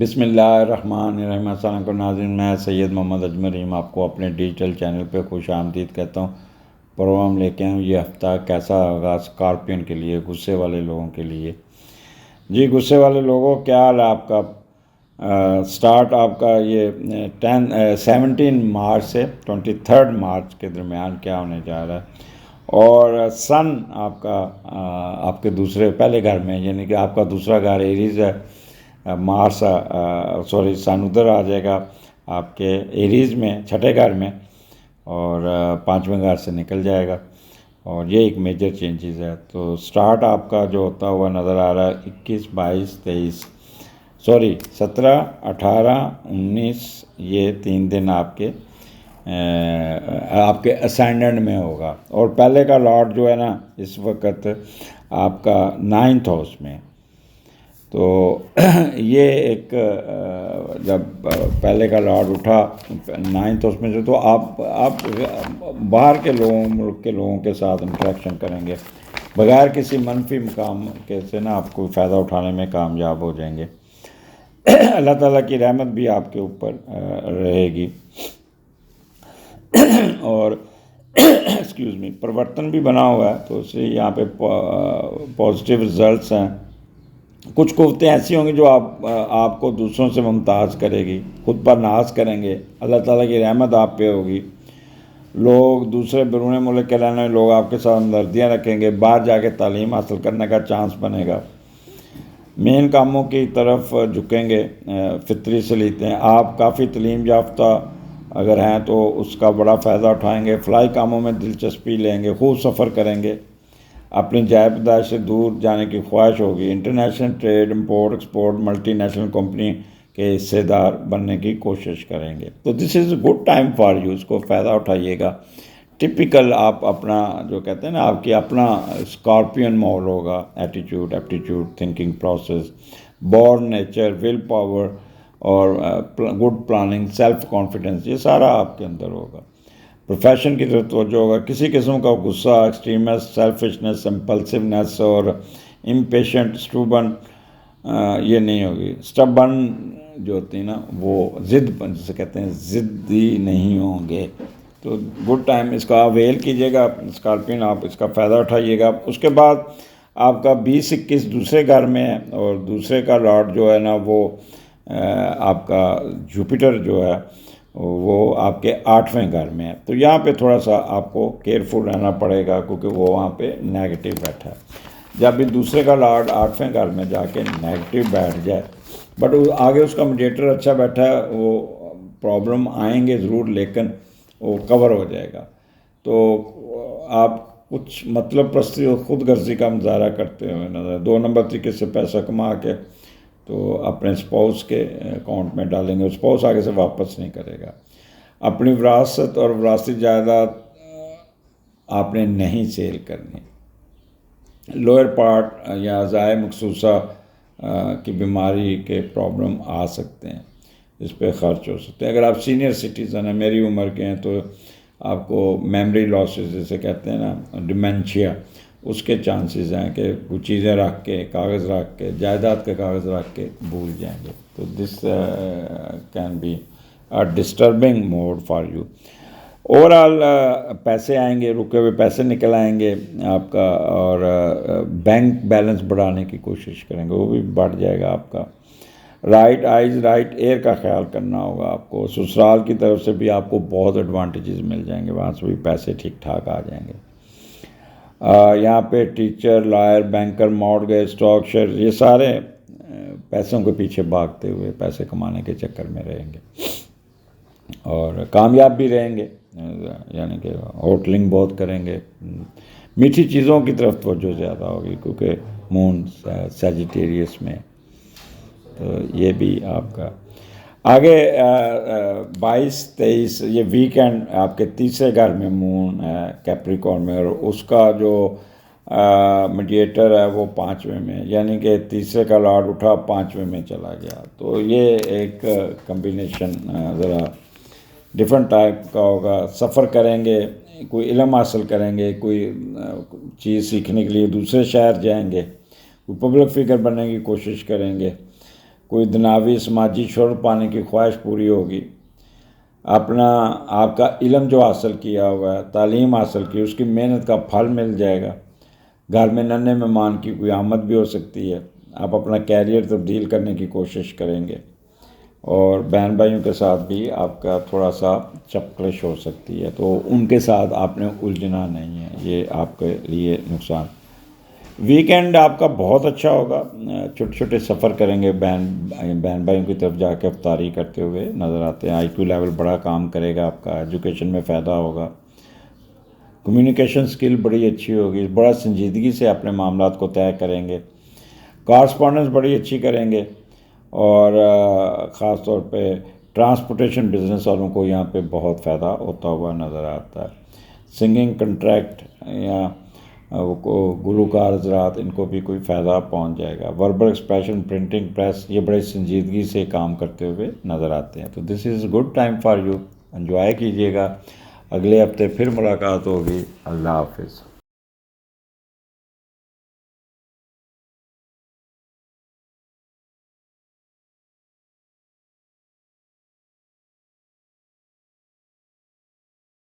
بسم اللہ الرحمن الرحیم۔ السلام علیکم ناظرین، میں سید محمد اجمل رحیم آپ کو اپنے ڈیجیٹل چینل پہ خوش آمدید کہتا ہوں۔ پروگرام لے کے آؤں یہ ہفتہ کیسا ہوگا اسکارپین کے لیے، غصے والے لوگوں کے لیے۔ جی غصے والے لوگوں، کیا حال ہے آپ کا؟ سٹارٹ آپ کا یہ 17 مارچ سے 23 مارچ کے درمیان کیا ہونے جا رہا ہے، اور سن آپ کا آپ کے دوسرے پہلے گھر میں، یعنی کہ آپ کا دوسرا گھر ایریز ہے، مارس سن ادھر آ جائے گا آپ کے ایریز میں، چھٹے گھر میں، اور پانچویں گھر سے نکل جائے گا، اور یہ ایک میجر چینجز ہے۔ تو سٹارٹ آپ کا جو ہوتا ہوا نظر آ رہا ہے 21 22 23 17 18 19، یہ 3 دن آپ کے اسینڈنٹ میں ہوگا، اور پہلے کا لارڈ جو ہے نا اس وقت آپ کا 9th ہاؤس میں۔ تو یہ ایک جب پہلے کا لارڈ اٹھا 9th ہاؤس میں سے، تو آپ باہر کے لوگوں، ملک کے لوگوں کے ساتھ انٹریکشن کریں گے بغیر کسی منفی مقام کے سے نا، آپ کو فائدہ اٹھانے میں کامیاب ہو جائیں گے۔ اللہ تعالیٰ کی رحمت بھی آپ کے اوپر رہے گی، اور ایکسکیوز می پرورتن بھی بنا ہوا ہے، تو اس لیے یہاں پہ پازیٹیو رزلٹس ہیں۔ کچھ قوتیں ایسی ہوں گی جو آپ کو دوسروں سے ممتاز کرے گی، خود پر ناز کریں گے، اللہ تعالیٰ کی رحمت آپ پہ ہوگی۔ لوگ دوسرے بیرون ملک کے رہنے والے لوگ آپ کے ساتھ ہمدردیاں رکھیں گے، باہر جا کے تعلیم حاصل کرنے کا چانس بنے گا، مین کاموں کی طرف جھکیں گے، فطری سلیتیں۔ آپ کافی تعلیم یافتہ اگر ہیں تو اس کا بڑا فائدہ اٹھائیں گے، فلاحی کاموں میں دلچسپی لیں گے، خوب سفر کریں گے، اپنی جائے پیدائش سے دور جانے کی خواہش ہوگی، international trade, import export, multi national company کے حصے دار بننے کی کوشش کریں گے۔ تو this is a good time for you, اس کو فائدہ اٹھائیے گا۔ ٹپیکل آپ اپنا جو کہتے ہیں نا، آپ کی اپنا اسکارپین ماحول ہوگا، attitude, aptitude, thinking process, born nature, will power, اور گڈ پلاننگ، سیلف کانفیڈنس، یہ سارا آپ کے اندر ہوگا۔ پروفیشن کی طرف توجہ ہوگا، کسی قسم کا غصہ، ایکسٹریمنس، سیلفشنس، امپلسونیس اور امپیشنٹ، اسٹوبن یہ نہیں ہوگی۔ اسٹبن جو ہوتی ہے نا، وہ ضد، جسے کہتے ہیں ضدی نہیں ہوں گے۔ تو گڈ ٹائم، اس کا اویل کیجیے گا اسکارپین، آپ اس کا فائدہ اٹھائیے گا۔ اس کے بعد آپ کا 20 21 دوسرے گھر میں ہے، اور دوسرے کا لارڈ جو ہے نا وہ آپ کا جوپیٹر جو ہے وہ آپ کے 8ویں گھر میں ہے۔ تو یہاں پہ تھوڑا سا آپ کو کیئرفل رہنا پڑے گا، کیونکہ وہ وہاں پہ نیگیٹو بیٹھا ہے۔ جب بھی دوسرے کا لارڈ 8ویں گھر میں جا کے نیگیٹو بیٹھ جائے، بٹ آگے اس کا میڈیٹر اچھا بیٹھا ہے، وہ پرابلم آئیں گے ضرور، لیکن وہ کور ہو جائے گا۔ تو آپ کچھ مطلب پرستی اور خود غرضی کا مظاہرہ کرتے ہوئے نظر، 2 نمبر طریقے سے پیسہ کما کے تو اپنے اسپاؤس کے اکاؤنٹ میں ڈالیں گے، اسپاؤس آگے سے واپس نہیں کرے گا۔ اپنی وراثت اور وراثتی جائیداد آپ نے نہیں سیل کرنی۔ لوئر پارٹ یا اعضائے مخصوصہ کی بیماری کے پرابلم آ سکتے ہیں، اس پہ خرچ ہو سکتے ہیں۔ اگر آپ سینئر سٹیزن ہیں، میری عمر کے ہیں، تو آپ کو میموری لاسز جسے کہتے ہیں نا، ڈیمنشیا، اس کے چانسز ہیں کہ کچھ چیزیں رکھ کے، کاغذ رکھ کے، جائیداد کے کاغذ رکھ کے بھول جائیں گے۔ تو this can be disturbing mood for you. Overall پیسے آئیں گے، رکے ہوئے پیسے نکل آئیں گے آپ کا، اور بینک بیلنس بڑھانے کی کوشش کریں گے، وہ بھی بڑھ جائے گا آپ کا۔ رائٹ آئیز، رائٹ ایئر کا خیال کرنا ہوگا آپ کو۔ سسرال کی طرف سے بھی آپ کو بہت ایڈوانٹیجز مل جائیں گے، وہاں سے بھی پیسے ٹھیک ٹھاک آ جائیں گے۔ یہاں پہ teacher, lawyer, banker, mortgage, stock share, یہ سارے پیسوں کے پیچھے بھاگتے ہوئے پیسے کمانے کے چکر میں رہیں گے، اور کامیاب بھی رہیں گے، یعنی کہ ہوٹلنگ بہت کریں گے، میٹھی چیزوں کی طرف توجہ زیادہ ہوگی، کیونکہ مون سیجیٹیریس میں۔ تو یہ بھی آپ کا آگے 22 23 یہ ویکینڈ آپ کے تیسرے گھر میں مون ہے کیپریکارن میں، اور اس کا جو میڈیٹر ہے وہ 5ویں میں، یعنی کہ تیسرے کا لارڈ اٹھا 5ویں میں چلا گیا۔ تو یہ ایک کمبینیشن ذرا ڈفرینٹ ٹائپ کا ہوگا۔ سفر کریں گے، کوئی علم حاصل کریں گے، کوئی چیز سیکھنے کے لیے دوسرے شہر جائیں گے، کوئی پبلک فگر بننے کی کوشش کریں گے، کوئی دنیاوی سماجی شعور پانے کی خواہش پوری ہوگی، آپ کا علم جو حاصل کیا ہوا ہے، تعلیم حاصل کی، اس کی محنت کا پھل مل جائے گا، گھر میں ننھے مہمان کی کوئی آمد بھی ہو سکتی ہے، آپ اپنا کیریئر تبدیل کرنے کی کوشش کریں گے، اور بہن بھائیوں کے ساتھ بھی آپ کا تھوڑا سا چپکلش ہو سکتی ہے، تو ان کے ساتھ آپ نے الجھنا نہیں ہے، یہ آپ کے لیے نقصان۔ ویکینڈ آپ کا بہت اچھا ہوگا، چھوٹے چھوٹے سفر کریں گے، بہن بھائیوں کی طرف جا کے افطاری کرتے ہوئے نظر آتے ہیں۔ IQ لیول بڑا کام کرے گا، آپ کا ایجوکیشن میں فائدہ ہوگا، کمیونیکیشن سکل بڑی اچھی ہوگی، بڑا سنجیدگی سے اپنے معاملات کو طے کریں گے، کارسپونڈنس بڑی اچھی کریں گے، اور خاص طور پہ ٹرانسپورٹیشن بزنس والوں کو یہاں پہ بہت فائدہ ہوتا ہوا نظر آتا ہے۔ سنگنگ کنٹریکٹ یا گلوکار حضرات، ان کو بھی کوئی فائدہ پہنچ جائے گا۔ وربل ایکسپریشن، پرنٹنگ پریس، یہ بڑے سنجیدگی سے کام کرتے ہوئے نظر آتے ہیں۔ تو this is good time for you, enjoy کیجیے گا۔ اگلے ہفتے پھر ملاقات ہوگی۔ اللہ حافظ۔